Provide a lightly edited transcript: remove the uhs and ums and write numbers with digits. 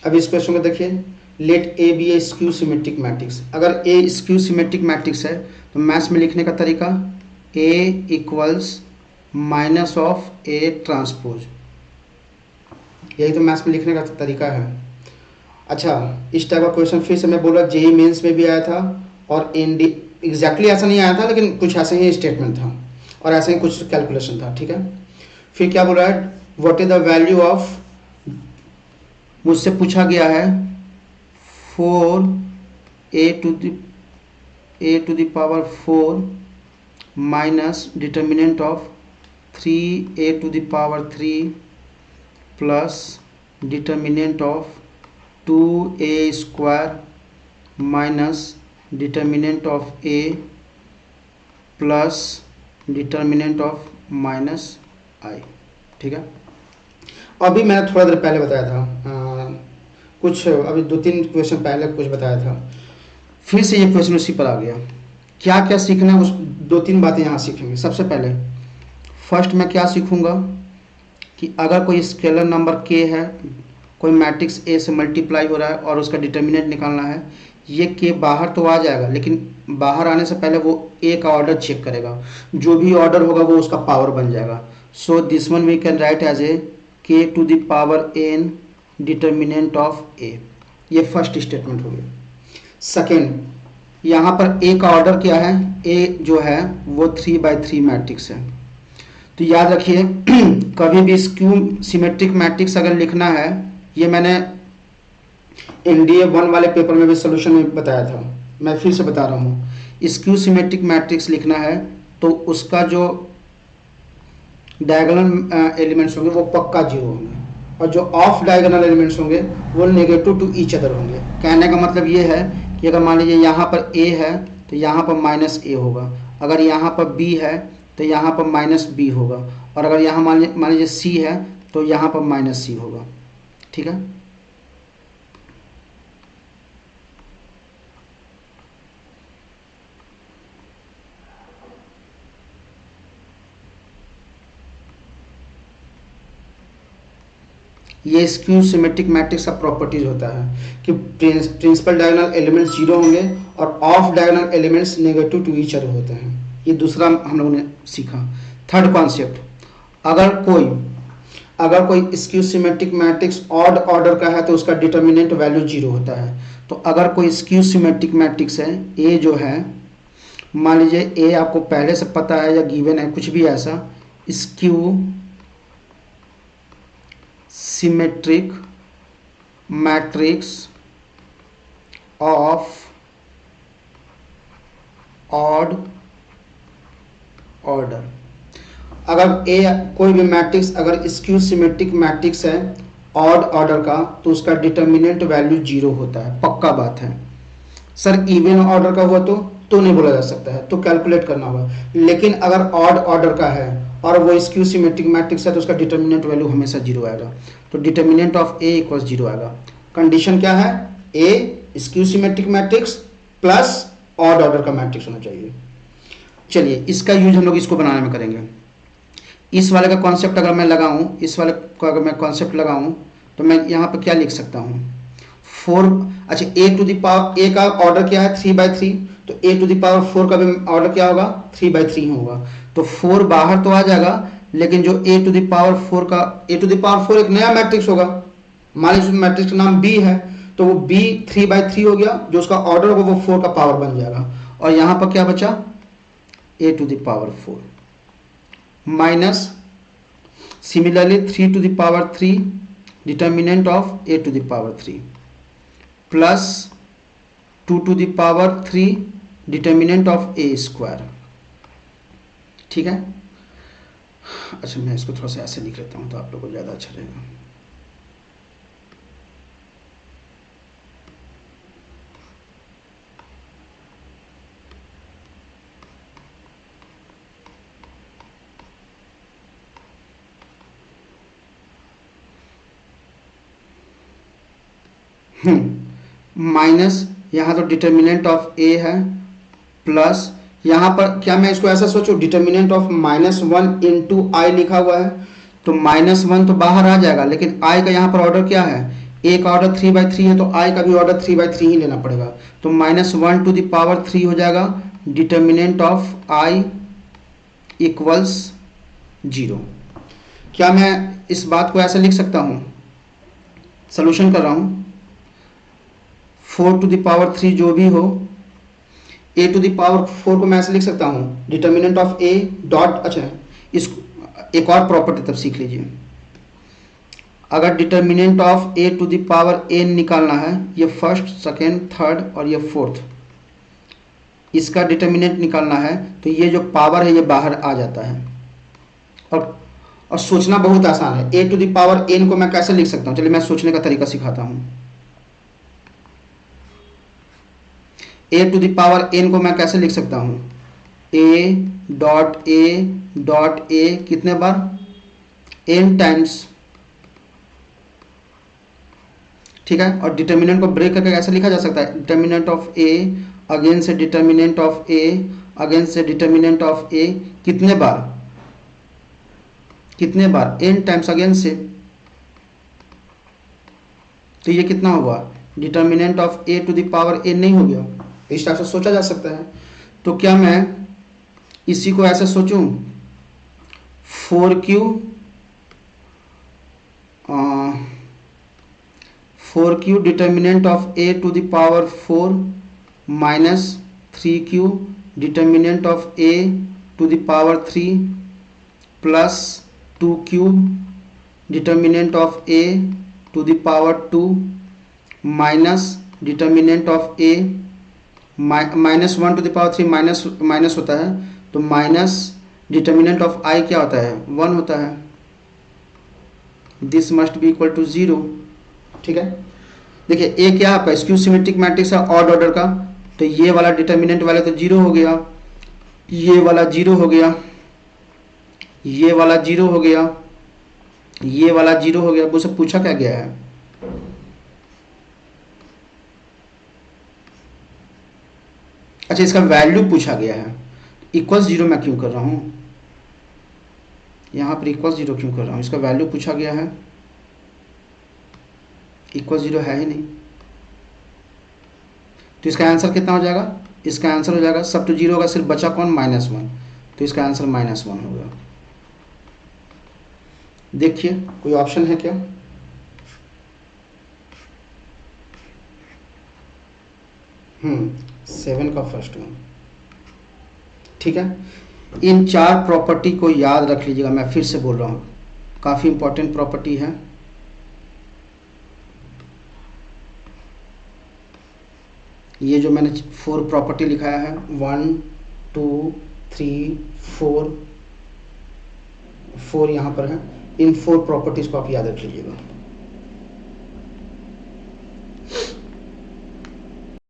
अब इस क्वेश्चन को देखिए, let A be a skew symmetric matrix. अगर ए स्क्यू सिमेट्रिक मैट्रिक्स है तो मैथ्स में लिखने का तरीका A equals minus of A transpose, यही तो मैथ्स में लिखने का तरीका है। अच्छा, इस टाइप का क्वेश्चन फिर से मैं बोल रहा जेई मेंस में भी आया था और एग्जैक्टली ऐसा नहीं आया था, लेकिन कुछ ऐसे ही स्टेटमेंट था और ऐसे ही कुछ कैलकुलेशन था। ठीक है, फिर क्या बोल रहा है, what is the value of, मुझसे पूछा गया है 4 a to the power 4 minus determinant of 3a to the power 3 plus determinant of 2a square minus determinant of a plus determinant of minus i। ठीक है, अभी मैंने थोड़ा देर पहले बताया था कुछ, अभी 2-3 क्वेश्चन पहले कुछ बताया था, फिर से ये क्वेश्चन उसी पर आ गया। क्या क्या सीखना है, उस 2-3 बातें यहाँ सीखेंगे। सबसे पहले फर्स्ट मैं क्या सीखूंगा कि अगर कोई स्केलर नंबर k है, कोई मैट्रिक्स A से मल्टीप्लाई हो रहा है और उसका डिटर्मिनेंट निकालना है, ये k बाहर तो आ जाएगा, लेकिन बाहर आने से पहले वो A का ऑर्डर चेक करेगा, जो भी ऑर्डर होगा वो उसका पावर बन जाएगा। So this one we can write as A k to the power n determinant of A। ये फर्स्ट स्टेटमेंट हो गया। सेकेंड, यहाँ पर A का ऑर्डर क्या है, A जो है वो 3/3 मैट्रिक्स है। तो याद रखिए कभी भी स्क्यू सिमेट्रिक मैट्रिक्स अगर लिखना है, ये मैंने NDA 1 वाले पेपर में भी सोल्यूशन में बताया था, मैं फिर से बता रहा हूँ। स्क्यू सिमेट्रिक मैट्रिक्स लिखना है तो उसका जो डायगोनल एलिमेंट्स होंगे वो पक्का 0 होंगे, और जो ऑफ डायगोनल एलिमेंट्स होंगे वो नेगेटिव टू ईच अदर होंगे। कहने का मतलब ये है कि अगर मान लीजिए यहाँ पर A है तो यहाँ पर -A होगा, अगर यहाँ पर B है तो यहाँ पर -B होगा, और अगर यहाँ मान लीजिए C है तो यहाँ पर -C होगा। ठीक है, ये स्क्यू सिमेट्रिक मैट्रिक्स का प्रॉपर्टीज होता है कि प्रिंसिपल डायगोनल एलिमेंट्स 0 होंगे और off diagonal elements negative to each other होते हैं। ये दूसरा हम लोगों ने सीखा। थर्ड कॉन्सेप्ट, अगर कोई skew symmetric matrix odd order का है तो उसका डिटर्मिनेंट वैल्यू 0 होता है। तो अगर कोई स्क्यू सिमेट्रिक मैट्रिक्स है, A जो है, मान लीजिए A आपको पहले से पता है या गिवन है, कुछ भी ऐसा, skew symmetric matrix of odd order. अगर कोई भी मैट्रिक्स अगर स्क्यू सिमेट्रिक मैट्रिक्स है ऑड ऑर्डर का तो उसका डिटर्मिनेंट वैल्यू 0 होता है, पक्का बात है। सर इवन ऑर्डर का हुआ तो नहीं बोला जा सकता है, तो कैलकुलेट करना होगा। लेकिन अगर ऑड ऑर्डर का है और वो स्क्यू सिमेट्रिक मैट्रिक्स है तो उसका डिटर्मिनेंट वैल्यू हमेशा 0 आएगा। तो डिटर्मिनेंट ऑफ A इक्वल्स 0 आएगा। कंडीशन क्या है, A skew symmetric matrix plus odd order का मैट्रिक्स होना चाहिए। चलिए इसका यूज हम लोग इसको बनाने में करेंगे। इस वाले का कॉन्सेप्ट अगर मैं लगाऊं, इस वाले का अगर मैं कॉन्सेप्ट लगाऊं तो मैं यहाँ पर क्या लिख सकता हूँ, 4, अच्छा A to the power, A का ऑर्डर क्या है 3/3, तो A टू द पावर 4 का भी ऑर्डर क्या होगा 3/3 होगा। तो 4 बाहर तो आ जाएगा, लेकिन जो A टू द पावर 4 का, A टू द पावर 4 एक नया मैट्रिक्स होगा। मान लीजिए मैट्रिक्स का नाम B है, तो वो B 3/3 हो गया, जो उसका ऑर्डर होगा वो 4 का पावर बन जाएगा। और यहाँ पर क्या बचा, A to the power 4 minus similarly 3 to the power 3 determinant of A to the power 3 plus 2 to the power 3 determinant of A square. ठीक है, अच्छा मैं इसको थोड़ा सा ऐसे लिख लेता हूँ तो आप लोगों को ज़्यादा अच्छा रहेगा। माइनस यहाँ तो डिटर्मिनेंट ऑफ A है, प्लस यहाँ पर क्या मैं इसको ऐसा सोचूं, डिटर्मिनेंट ऑफ -1 इंटू आई लिखा हुआ है, तो -1 तो बाहर आ जाएगा, लेकिन I का यहाँ पर ऑर्डर क्या है, ए का ऑर्डर 3/3 है तो आई का भी ऑर्डर 3/3 ही लेना पड़ेगा। तो -1 टू द पावर 3 हो जाएगा, डिटर्मिनेंट ऑफ आई इक्वल्स 0। क्या मैं इस बात को ऐसे लिख सकता हूँ, सॉल्यूशन कर रहा हूँ, 4 टू द पावर 3 जो भी हो, ए टू द पावर 4 को मैं ऐसे लिख सकता हूँ, डिटर्मिनेंट ऑफ ए डॉट, अच्छा इस एक और प्रॉपर्टी तब सीख लीजिए। अगर determinant of A to the power n निकालना है, ये फर्स्ट, सेकेंड, थर्ड और ये फोर्थ, इसका डिटर्मिनेंट निकालना है, तो ये जो पावर है ये बाहर आ जाता है। और सोचना बहुत आसान है। ए टू द पावर एन को मैं कैसे लिख सकता हूँ, चलिए मैं सोचने का तरीका सिखाता हूँ। ए टू द पावर एन को मैं कैसे लिख सकता हूँ, ए डॉट ए कितने बार, एन टाइम्स, ठीक है। और डिटर्मिनेंट को ब्रेक करके कैसे लिखा जा सकता है, डिटर्मिनेंट ऑफ ए अगेन से डिटर्मिनेंट ऑफ ए अगेन से डिटर्मिनेंट ऑफ ए, कितने बार, एन टाइम्स अगेन से। तो ये कितना हुआ, determinant of A to the power n नहीं हो गया। इस टाइप से सोचा जा सकता है। तो क्या मैं इसी को ऐसे सोचूं, 4q determinant of A to the power 4 minus 3q determinant of A to the power 3 plus 2q determinant of A to the power 2 minus determinant of A -1 to the power 3 minus होता है, तो minus determinant of आई क्या होता है, 1 होता है। This must be equal to 0, ठीक है। देखिए ए क्या है आपका, स्क्यू सिमेट्रिक मैट्रिक्स है ऑड ऑर्डर का, तो ये वाला डिटर्मिनेंट वाला तो 0 हो गया, ये वाला 0 हो गया, ये वाला 0 हो गया, ये वाला 0 हो गया। मुझसे पूछा क्या गया है, अच्छा इसका वैल्यू पूछा गया है। इक्वल्स 0 मैं क्यों कर रहा हूं, यहां पर इक्वल्स 0 क्यों कर रहा हूं, इसका वैल्यू पूछा गया है, इक्वल 0 है ही नहीं। तो इसका आंसर कितना हो जाएगा, इसका आंसर हो जाएगा, सब तो 0 होगा, सिर्फ बचा कौन, -1, तो इसका आंसर -1 होगा। देखिए कोई ऑप्शन है क्या, हम्म, 7 का फर्स्ट वन, ठीक है। इन 4 प्रॉपर्टी को याद रख लीजिएगा, मैं फिर से बोल रहा हूँ, काफ़ी इंपॉर्टेंट प्रॉपर्टी है। ये जो मैंने 4 प्रॉपर्टी लिखाया है, 1 2 3 4 यहाँ पर है, इन 4 प्रॉपर्टीज को आप याद रख लीजिएगा।